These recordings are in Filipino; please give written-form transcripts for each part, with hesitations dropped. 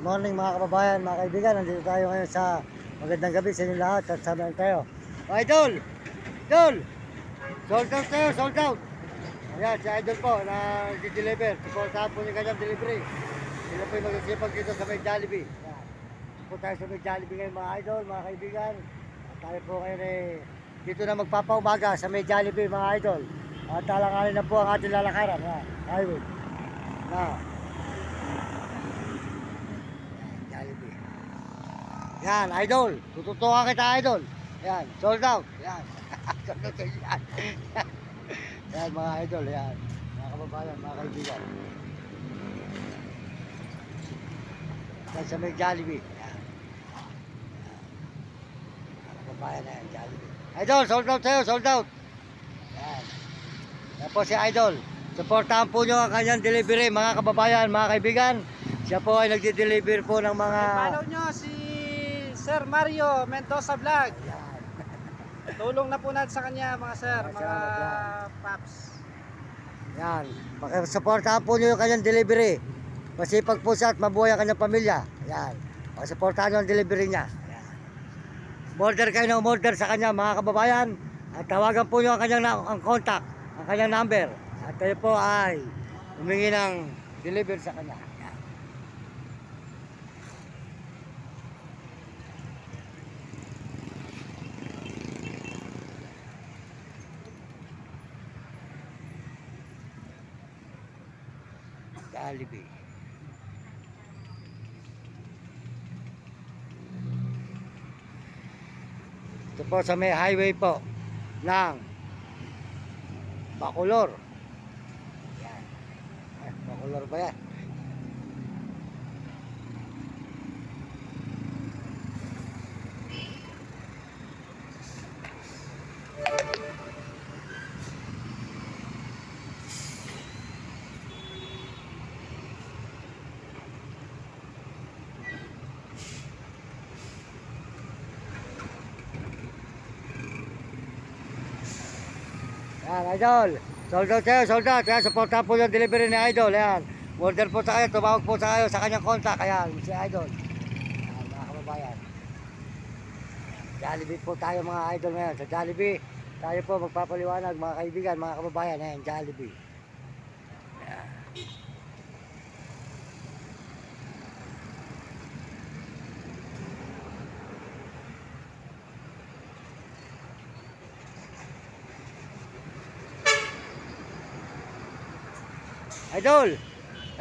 Morning mga kababayan, mga kaibigan. Nandito tayo ngayon sa magandang gabi sa inyo lahat at samahan tayo. Idol! Idol! Sold out tayo, sold out! Ayan, si Idol po na di-deliver. Supportahan po niya kanyang delivery. Sila po yung magsisipag dito sa may Jollibee. Ayan. Po tayo sa may Jollibee ngayon mga idol, mga kaibigan. At tayo po ngayon dito na magpapaumaga sa may Jollibee mga idol. At talanganin na po ang ating lalakaran. Ayan, highway. Na. Yan, idol. Tututukan kita, idol. Yan, sold out. Yan. Sold out yan. Yan, mga idol. Yan. Mga kababayan, mga kaibigan. Yan sa may Jollibee. Yan. Mga kababayan na yan, Jollibee. Idol, sold out sa'yo, sold out. Yan. Yan po si idol. Supportahan po nyo ang kanyang delivery, mga kababayan, mga kaibigan. Siya po ay nagdi-deliver po ng mga... Follow nyo si Sir Mario Mendoza Vlog. Tulong na po natin sa kanya mga sir, mga paps. Yan, pakisuportahan po nyo yung kanyang delivery. Masipag po siya at mabuhay ang kanyang pamilya. Yan, pakisuportahan nyo ang delivery niya. Yan. Order kayo ng order sa kanya mga kababayan. At tawagan po nyo ang kanyang ang contact, ang kanyang number. At kayo po ay humingi ng deliver sa kanya. Jollibee. Ito po sa may highway po ng Bacolor. Yan. Bacolor ba yan? Yan, idol. Sold out sa'yo, sold out. Yan, supportahan po yung delivery ni idol. Yan. Order po sa kayo, tumawag po sa kayo sa kanyang contact. Ayan, si idol. Yan, mga kababayan. Jollibee po tayo mga idol ngayon. Sa Jollibee, tayo po magpapaliwanag mga kaibigan, mga kababayan. Ayan, Jollibee. Yan. Idol!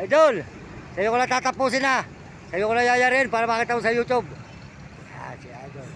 Idol! Sa'yo ko lang tatapusin na. Sa'yo ko lang yayarin para makita mo sa YouTube. Yan, si idol.